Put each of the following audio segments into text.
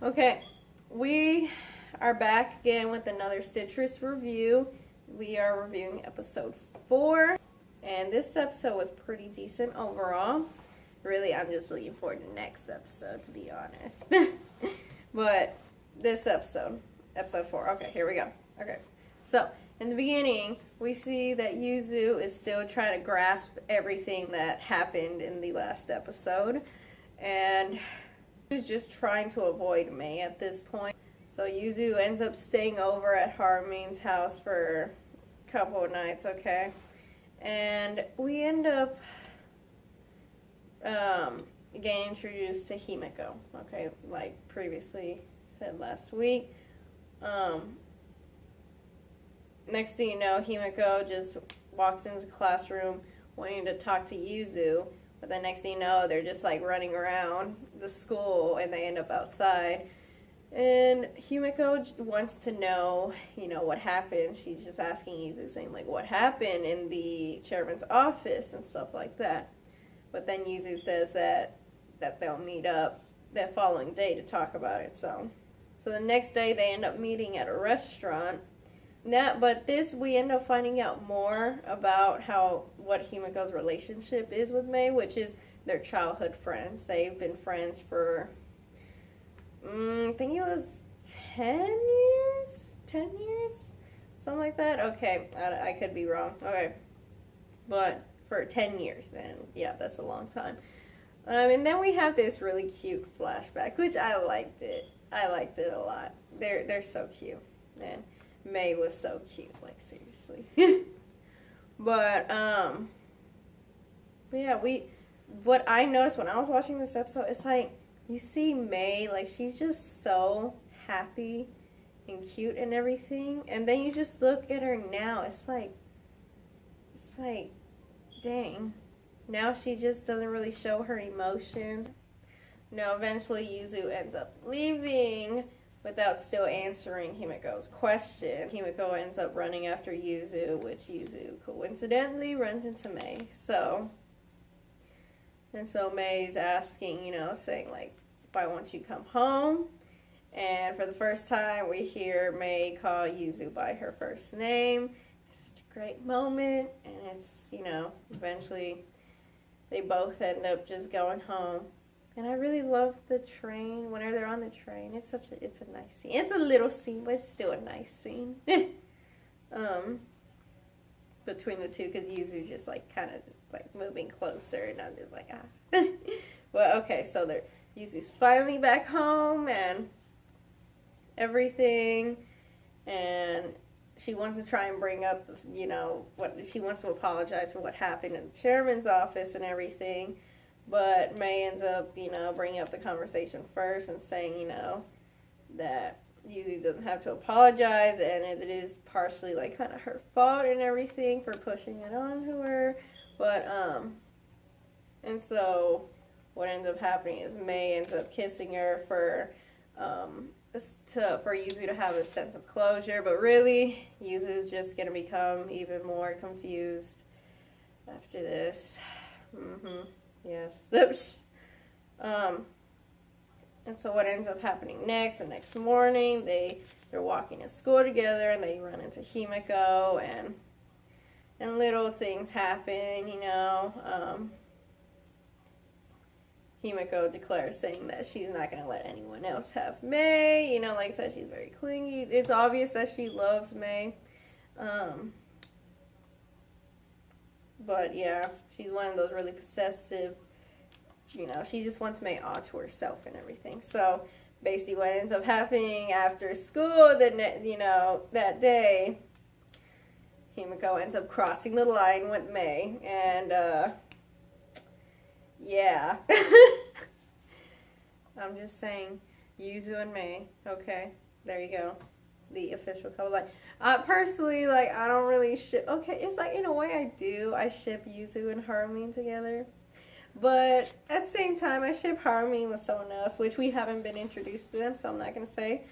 Okay, we are back again with another Citrus review. We are reviewing episode 4, and this episode was pretty decent overall. Really, I'm just looking forward to the next episode, to be honest. But this episode 4, okay, here we go. Okay, so in the beginning, we see that Yuzu is still trying to grasp everything that happened in the last episode, and he's just trying to avoid Mei at this point. So Yuzu ends up staying over at Harumin's house for a couple of nights, okay? And we end up getting introduced to Himeko, okay? Like previously said last week. Next thing you know, Himeko just walks into the classroom wanting to talk to Yuzu. But the next thing you know, they're just like running around the school and they end up outside. And Himeko wants to know, what happened. She's just asking Yuzu, saying like, what happened in the chairman's office and stuff like that. But then Yuzu says that they'll meet up that following day to talk about it. So the next day they end up meeting at a restaurant. But we end up finding out more about what Himeko's relationship is with Mei, which is their childhood friends. They've been friends for, I think it was 10 years? 10 years? Something like that? Okay, I could be wrong. Okay, but for 10 years then, yeah, that's a long time. And then we have this really cute flashback, which I liked it. I liked it a lot. They're so cute, man. Mei was so cute, like seriously. But yeah, what I noticed when I was watching this episode, it's like you see Mei, like she's just so happy and cute and everything, and then you just look at her now, it's like dang, now she just doesn't really show her emotions. Eventually Yuzu ends up leaving without still answering Himeko's question. Himeko ends up running after Yuzu, which Yuzu coincidentally runs into Mei. So Mei's asking, saying like, why won't you come home? And for the first time, we hear Mei call Yuzu by her first name. It's such a great moment, and it's, eventually they both end up just going home. And I really love the train, whenever they're on the train. It's a nice scene. It's a little scene, but it's still a nice scene. Between the two, because Yuzu's just like kind of like moving closer, and I'm just like, ah. Well, okay, so Yuzu's finally back home and everything, and she wants to try and bring up, what she wants to apologize for what happened in the chairman's office and everything. But Mei ends up, bringing up the conversation first and saying, that Yuzu doesn't have to apologize, and it is partially, like, kind of her fault and everything for pushing it on to her. But, and so what ends up happening is Mei ends up kissing her for Yuzu to have a sense of closure. But really, Yuzu's just going to become even more confused after this. Yes. And so what ends up happening next, the next morning, they're walking to school together, and they run into Himeko, and little things happen, Himeko declares saying that she's not going to let anyone else have Mei, like I said, she's very clingy. It's obvious that she loves Mei. But yeah, she's one of those really possessive, she just wants Mei all to herself and everything. So basically what ends up happening after school, that day, Himeko ends up crossing the line with Mei, and yeah. I'm just saying, Yuzu and Mei, okay, there you go. The official couple. Like, personally, like, I don't really ship. Okay, it's like in a way I do. I ship Yuzu and Harumin together, but at the same time, I ship Harumin with someone else, which we haven't been introduced to them, so I'm not gonna say.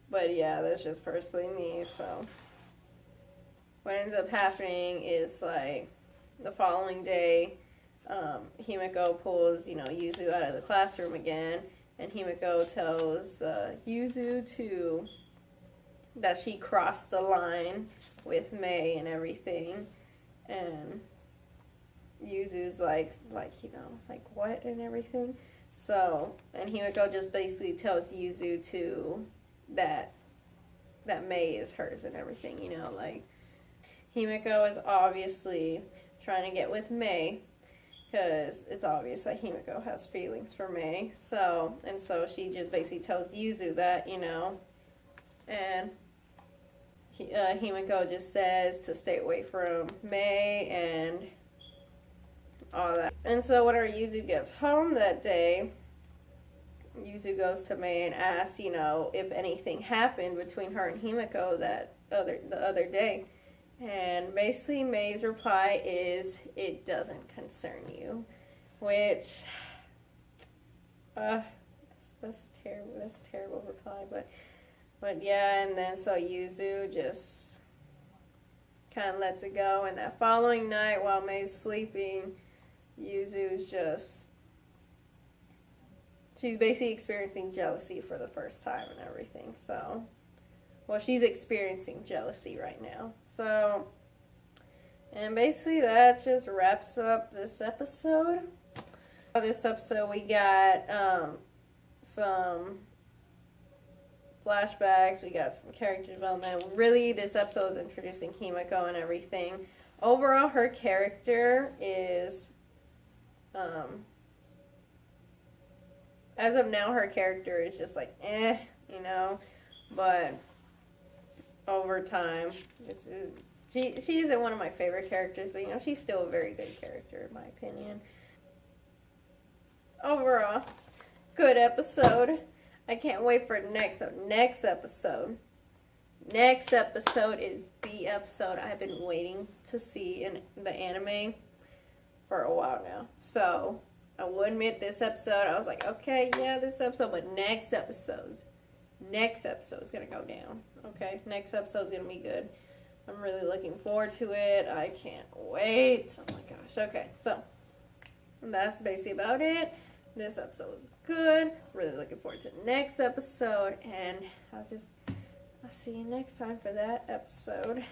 But yeah, that's just personally me. So what ends up happening is like the following day, Himeko pulls, Yuzu out of the classroom again, and Himeko tells Yuzu that she crossed the line with Mei and everything, and Yuzu's like what and everything. So, and Himeko just basically tells Yuzu that Mei is hers and everything, like Himeko is obviously trying to get with Mei because it's obvious that Himeko has feelings for Mei. So she just basically tells Yuzu that, and Himeko just says to stay away from Mei and all that. And so whenever Yuzu gets home that day, Yuzu goes to Mei and asks, if anything happened between her and Himeko the other day. And basically Mei's reply is, it doesn't concern you. Which, that's terrible. That's a terrible reply. But yeah, and then so Yuzu just kind of lets it go. And that following night while Mei's sleeping, Yuzu's she's basically experiencing jealousy for the first time and everything. So, well, she's experiencing jealousy right now. So, and basically that just wraps up this episode. This episode we got some flashbacks, we got some character development. Really, this episode is introducing Himeko and everything. Overall, her character is, as of now, her character is just like, but over time, she isn't one of my favorite characters, but she's still a very good character in my opinion. Overall, good episode. I can't wait for next episode. Next episode is the episode I've been waiting to see in the anime for a while now. So, I will admit this episode, I was like, okay, yeah, this episode, but next episode is going to go down. Okay, next episode is going to be good. I'm really looking forward to it. I can't wait. Oh my gosh. Okay, so that's basically about it. This episode was good. Really looking forward to the next episode, and I'll see you next time for that episode.